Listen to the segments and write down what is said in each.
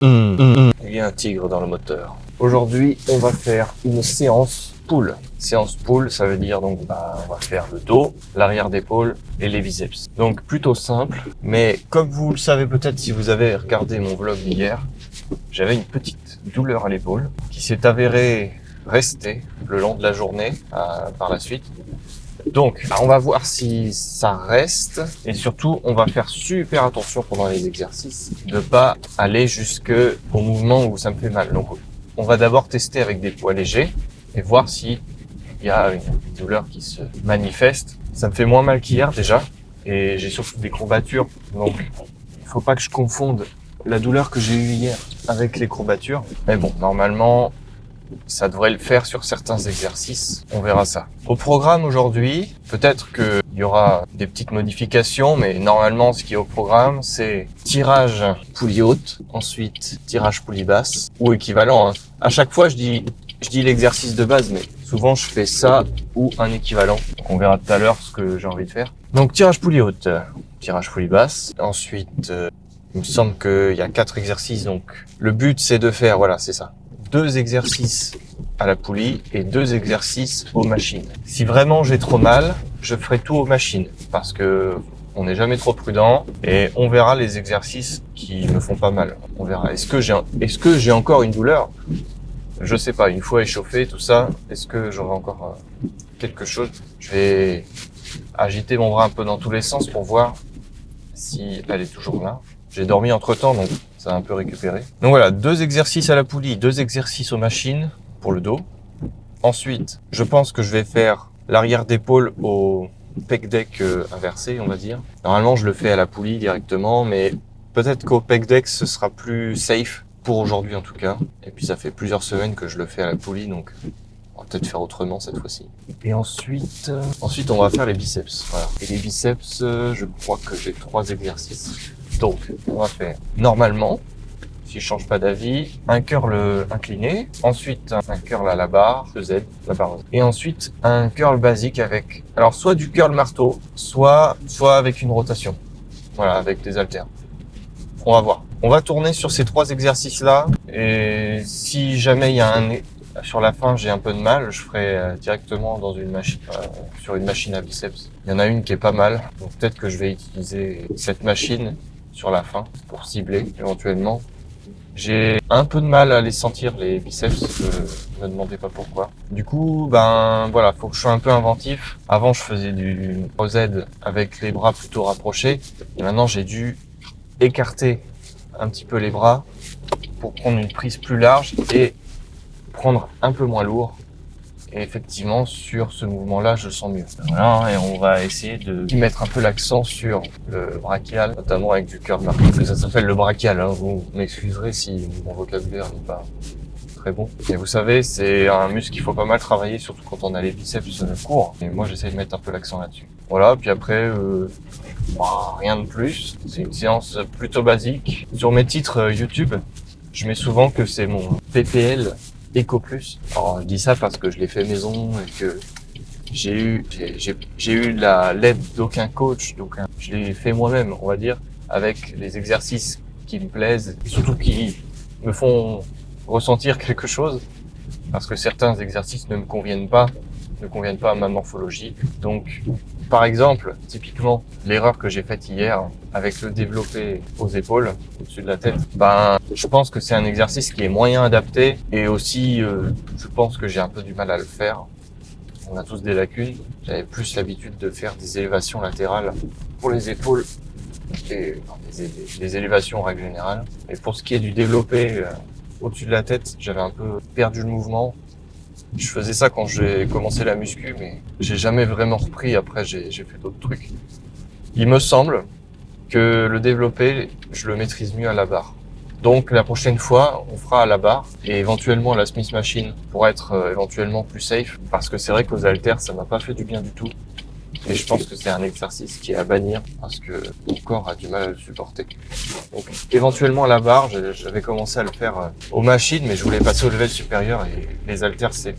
Il y a un tigre dans le moteur. Aujourd'hui, on va faire une séance pull. Séance pull, ça veut dire donc on va faire le dos, l'arrière d'épaule et les biceps. Donc plutôt simple, mais comme vous le savez peut-être si vous avez regardé mon vlog d'hier, j'avais une petite douleur à l'épaule qui s'est avérée rester le long de la journée par la suite. Donc, on va voir si ça reste et surtout, on va faire super attention pendant les exercices de pas aller jusqu'au mouvement où ça me fait mal. Donc, on va d'abord tester avec des poids légers et voir si il y a une douleur qui se manifeste. Ça me fait moins mal qu'hier déjà et j'ai surtout des courbatures. Donc, il faut pas que je confonde la douleur que j'ai eue hier avec les courbatures. Mais bon, normalement, ça devrait le faire sur certains exercices, on verra ça. Au programme aujourd'hui, peut-être qu'il y aura des petites modifications, mais normalement ce qui est au programme, c'est tirage poulie haute, ensuite tirage poulie basse, ou équivalent. À chaque fois je dis l'exercice de base, mais souvent je fais ça ou un équivalent. Donc on verra tout à l'heure ce que j'ai envie de faire. Donc tirage poulie haute, tirage poulie basse, ensuite il me semble qu'il y a 4 exercices, donc le but c'est de faire, voilà c'est ça. 2 exercices à la poulie et 2 exercices aux machines. Si vraiment j'ai trop mal, je ferai tout aux machines parce que on n'est jamais trop prudent et on verra les exercices qui me font pas mal. On verra. Est-ce que j'ai encore une douleur? Je sais pas. Une fois échauffé, tout ça, est-ce que j'aurai encore quelque chose? Je vais agiter mon bras un peu dans tous les sens pour voir si elle est toujours là. J'ai dormi entre-temps, donc ça a un peu récupéré. Donc voilà, 2 exercices à la poulie, 2 exercices aux machines pour le dos. Ensuite, je pense que je vais faire l'arrière d'épaule au pec deck inversé, on va dire. Normalement, je le fais à la poulie directement, mais peut-être qu'au pec deck, ce sera plus safe pour aujourd'hui en tout cas. Et puis ça fait plusieurs semaines que je le fais à la poulie, donc on va peut-être faire autrement cette fois-ci. Et ensuite, on va faire les biceps. Voilà. Et les biceps, je crois que j'ai 3 exercices. Donc, on va faire normalement, si je change pas d'avis, un curl incliné, ensuite un curl à la barre, le Z, la barre. Et ensuite, un curl basique avec, alors soit du curl marteau, soit avec une rotation. Voilà, avec des haltères. On va voir. On va tourner sur ces 3 exercices-là, et si jamais il y a sur la fin, j'ai un peu de mal, je ferai directement dans une machine, sur une machine à biceps. Il y en a une qui est pas mal, donc peut-être que je vais utiliser cette machine sur la fin pour cibler éventuellement. J'ai un peu de mal à les sentir les biceps, me demandez pas pourquoi. Du coup, voilà, faut que je sois un peu inventif. Avant, je faisais du OZ avec les bras plutôt rapprochés, et maintenant j'ai dû écarter un petit peu les bras pour prendre une prise plus large et prendre un peu moins lourd. Et effectivement, sur ce mouvement-là, je le sens mieux. Voilà, et on va essayer de mettre un peu l'accent sur le brachial, notamment avec du curl marteau. Ça s'appelle le brachial, hein. Vous m'excuserez si mon vocabulaire n'est pas très bon. Et vous savez, c'est un muscle qu'il faut pas mal travailler, surtout quand on a les biceps courts. Et moi, j'essaie de mettre un peu l'accent là-dessus. Voilà, puis après, rien de plus. C'est une séance plutôt basique. Sur mes titres YouTube, je mets souvent que c'est mon PPL Eco Plus. Alors je dis ça parce que je l'ai fait maison et que j'ai eu l'aide d'aucun coach, donc je l'ai fait moi-même, on va dire, avec les exercices qui me plaisent et surtout qui me font ressentir quelque chose, parce que certains exercices ne conviennent pas à ma morphologie. Donc par exemple, typiquement, l'erreur que j'ai faite hier avec le développé aux épaules, au-dessus de la tête, je pense que c'est un exercice qui est moyen adapté et aussi, je pense que j'ai un peu du mal à le faire. On a tous des lacunes. J'avais plus l'habitude de faire des élévations latérales pour les épaules et des élévations en règle générale. Et pour ce qui est du développé au-dessus de la tête, j'avais un peu perdu le mouvement. Je faisais ça quand j'ai commencé la muscu, mais j'ai jamais vraiment repris. Après, j'ai fait d'autres trucs. Il me semble que le développé, je le maîtrise mieux à la barre. Donc la prochaine fois, on fera à la barre et éventuellement à la Smith Machine pour être éventuellement plus safe. Parce que c'est vrai qu'aux haltères, ça m'a pas fait du bien du tout. Et je pense que c'est un exercice qui est à bannir parce que mon corps a du mal à le supporter. Donc éventuellement à la barre, j'avais commencé à le faire aux machines, mais je voulais passer au level supérieur et les haltères c'est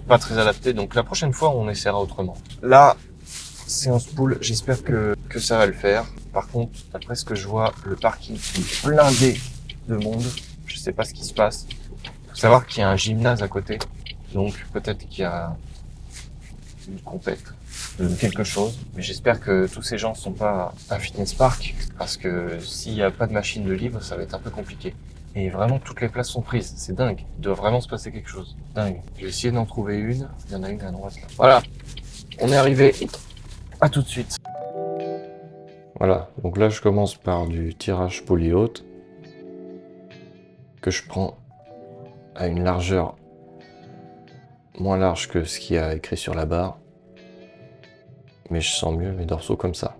pas très adapté. Donc la prochaine fois, on essaiera autrement. Là, séance pull, j'espère que ça va le faire. Par contre, d'après ce que je vois, le parking est blindé de monde. Je sais pas ce qui se passe. Faut savoir qu'il y a un gymnase à côté. Donc peut-être qu'il y a une compète de quelque chose. Mais j'espère que tous ces gens sont pas à un fitness park. Parce que s'il n'y a pas de machine de libre, ça va être un peu compliqué. Et vraiment, toutes les places sont prises. C'est dingue. Il doit vraiment se passer quelque chose. Dingue. Je vais essayer d'en trouver une. Il y en a une à droite là. Voilà. On est arrivé. À tout de suite. Voilà. Donc là, je commence par du tirage poulie haute. Que je prends à une largeur moins large que ce qu'il y a écrit sur la barre. Mais je sens mieux mes dorsaux comme ça.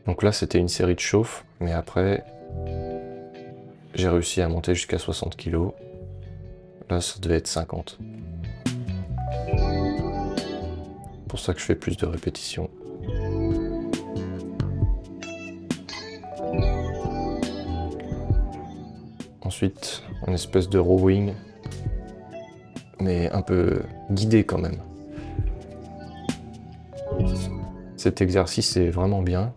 Donc là, c'était une série de chauffe, mais après, j'ai réussi à monter jusqu'à 60 kg. Là, ça devait être 50. C'est pour ça que je fais plus de répétitions. Ensuite, une espèce de rowing, mais un peu guidé quand même. Cet exercice est vraiment bien,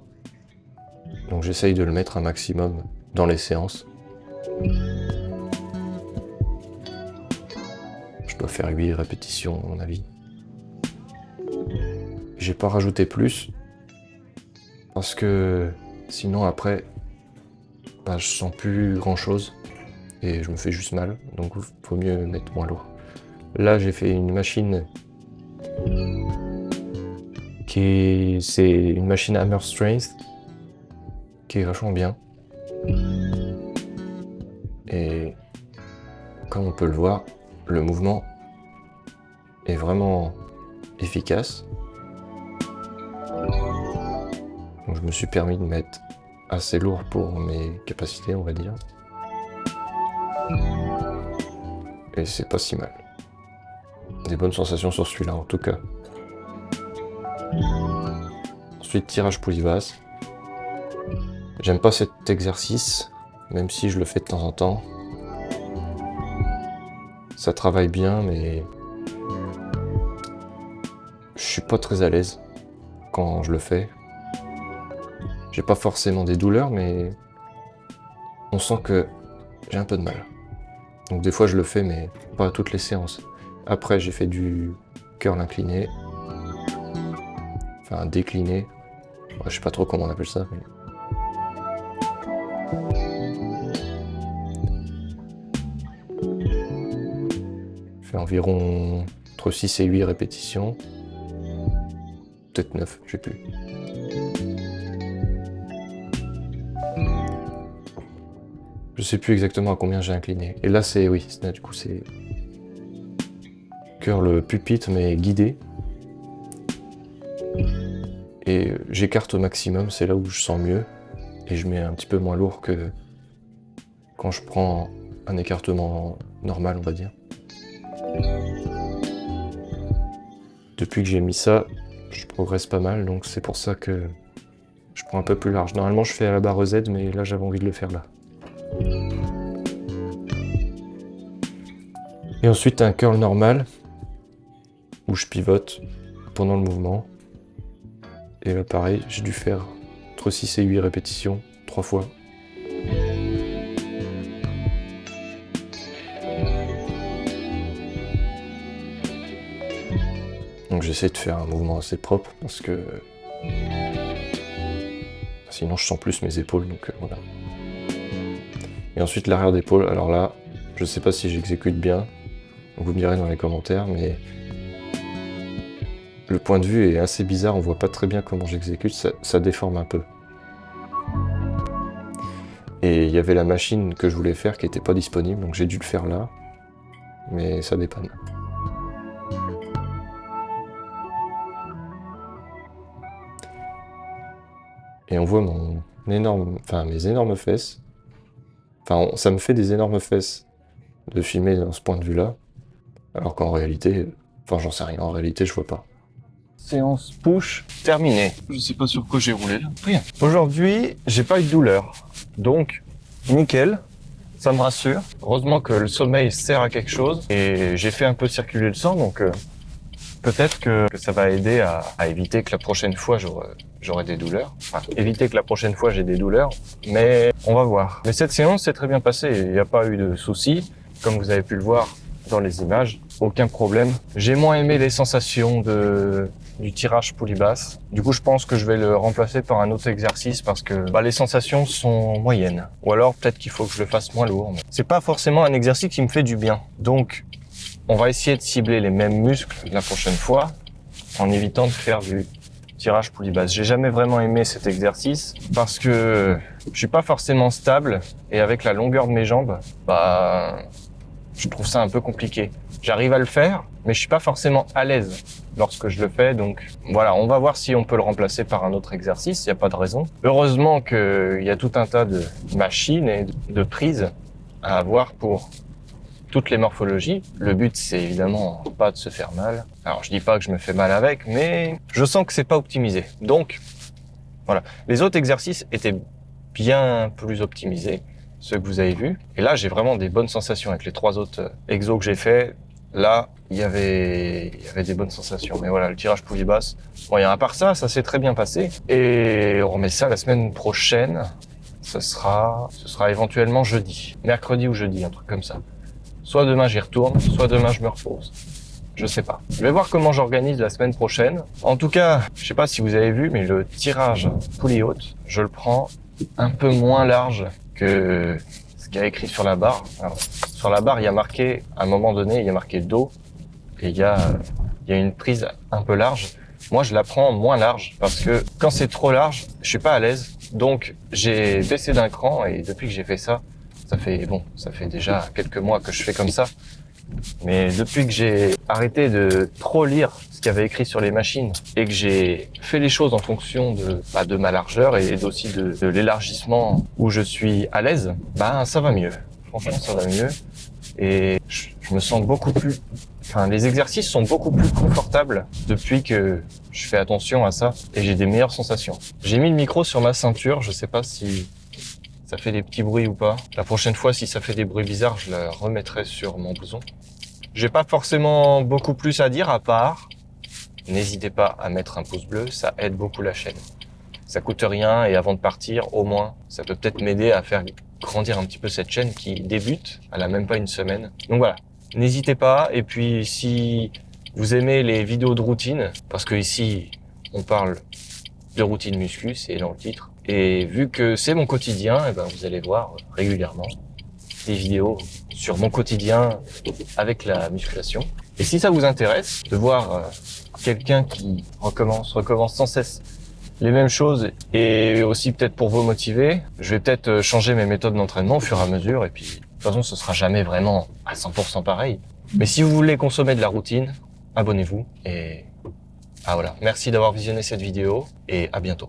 donc j'essaye de le mettre un maximum dans les séances. Je dois faire 8 répétitions à mon avis. J'ai pas rajouté plus, parce que sinon après, je sens plus grand chose. Et je me fais juste mal, donc il faut mieux mettre moins lourd. Là, j'ai fait une machine c'est une machine Hammer Strength qui est vachement bien. Et comme on peut le voir, le mouvement est vraiment efficace. Donc je me suis permis de mettre assez lourd pour mes capacités, on va dire. Et c'est pas si mal. Des bonnes sensations sur celui-là en tout cas. Ensuite, tirage poulie basse. J'aime pas cet exercice, même si je le fais de temps en temps. Ça travaille bien, mais je suis pas très à l'aise quand je le fais. J'ai pas forcément des douleurs, mais on sent que j'ai un peu de mal. Donc des fois je le fais, mais pas à toutes les séances. Après j'ai fait du curl incliné, enfin décliné. Je sais pas trop comment on appelle ça. Mais... je fais environ entre 6 et 8 répétitions. Peut-être 9, je sais plus. Je sais plus exactement à combien j'ai incliné. Et là c'est, oui, là, du coup c'est curl pupitre mais guidé. Et j'écarte au maximum, c'est là où je sens mieux. Et je mets un petit peu moins lourd que quand je prends un écartement normal, on va dire. Depuis que j'ai mis ça, je progresse pas mal, donc c'est pour ça que je prends un peu plus large. Normalement je fais à la barre Z, mais là j'avais envie de le faire là. Et ensuite un curl normal, où je pivote pendant le mouvement. Et là pareil, j'ai dû faire entre 6 et 8 répétitions, 3 fois. Donc j'essaie de faire un mouvement assez propre, parce que sinon je sens plus mes épaules, donc voilà. Et ensuite l'arrière d'épaule, alors là, je sais pas si j'exécute bien, donc vous me direz dans les commentaires, mais le point de vue est assez bizarre, on voit pas très bien comment j'exécute, ça déforme un peu. Et il y avait la machine que je voulais faire qui était pas disponible, donc j'ai dû le faire là, mais ça dépanne. Et on voit mes énormes fesses. Enfin, ça me fait des énormes fesses de filmer dans ce point de vue-là, alors qu'en réalité, j'en sais rien, en réalité je vois pas. Séance push terminée. Je sais pas sur quoi j'ai roulé là. Rien. Aujourd'hui, j'ai pas eu de douleur. Donc, nickel. Ça me rassure. Heureusement que le sommeil sert à quelque chose. Et j'ai fait un peu circuler le sang, donc peut-être que ça va aider à éviter que la prochaine fois, je j'aurai des douleurs. Enfin, éviter que la prochaine fois j'ai des douleurs, mais on va voir. Mais cette séance s'est très bien passée, il n'y a pas eu de soucis, comme vous avez pu le voir dans les images, aucun problème. J'ai moins aimé les sensations du tirage poulie basse. Du coup, je pense que je vais le remplacer par un autre exercice parce que les sensations sont moyennes. Ou alors, peut-être qu'il faut que je le fasse moins lourd. Mais c'est pas forcément un exercice qui me fait du bien. Donc, on va essayer de cibler les mêmes muscles la prochaine fois en évitant de faire du tirage poulie basse. J'ai jamais vraiment aimé cet exercice parce que je suis pas forcément stable et avec la longueur de mes jambes, je trouve ça un peu compliqué. J'arrive à le faire, mais je suis pas forcément à l'aise lorsque je le fais. Donc voilà, on va voir si on peut le remplacer par un autre exercice. Il n'y a pas de raison. Heureusement qu'il y a tout un tas de machines et de prises à avoir pour toutes les morphologies. Le but, c'est évidemment pas de se faire mal. Alors, je dis pas que je me fais mal avec, mais je sens que c'est pas optimisé. Donc, voilà. Les autres exercices étaient bien plus optimisés, ceux que vous avez vus. Et là, j'ai vraiment des bonnes sensations avec les 3 autres exos que j'ai fait. Là, il y avait des bonnes sensations. Mais voilà, le tirage poulie basse. Bon, à part ça, ça s'est très bien passé. Et on remet ça la semaine prochaine. Ce sera éventuellement jeudi. Mercredi ou jeudi, un truc comme ça. Soit demain j'y retourne, soit demain je me repose. Je sais pas. Je vais voir comment j'organise la semaine prochaine. En tout cas, je sais pas si vous avez vu, mais le tirage poulie haute, je le prends un peu moins large que ce qu'il y a écrit sur la barre. Alors, sur la barre, il y a marqué, à un moment donné, il y a marqué dos et il y a une prise un peu large. Moi, je la prends moins large parce que quand c'est trop large, je suis pas à l'aise. Donc, j'ai baissé d'un cran et depuis que j'ai fait ça, ça fait déjà quelques mois que je fais comme ça. Mais depuis que j'ai arrêté de trop lire ce qu'il y avait écrit sur les machines et que j'ai fait les choses en fonction de ma largeur et aussi de l'élargissement où je suis à l'aise, ça va mieux. Franchement, ça va mieux. Et je me sens beaucoup plus... les exercices sont beaucoup plus confortables depuis que je fais attention à ça et j'ai des meilleures sensations. J'ai mis le micro sur ma ceinture, je sais pas si ça fait des petits bruits ou pas. La prochaine fois, si ça fait des bruits bizarres, je le remettrai sur mon blouson. J'ai pas forcément beaucoup plus à dire à part, n'hésitez pas à mettre un pouce bleu, ça aide beaucoup la chaîne. Ça coûte rien et avant de partir, au moins, ça peut peut-être m'aider à faire grandir un petit peu cette chaîne qui débute, elle a même pas une semaine. Donc voilà, n'hésitez pas. Et puis si vous aimez les vidéos de routine, parce que ici, on parle de routine muscu, c'est dans le titre. Et vu que c'est mon quotidien, vous allez voir régulièrement des vidéos sur mon quotidien avec la musculation. Et si ça vous intéresse de voir quelqu'un qui recommence sans cesse les mêmes choses et aussi peut-être pour vous motiver, je vais peut-être changer mes méthodes d'entraînement au fur et à mesure. Et puis, de toute façon, ce sera jamais vraiment à 100% pareil. Mais si vous voulez consommer de la routine, abonnez-vous. Et voilà. Merci d'avoir visionné cette vidéo et à bientôt.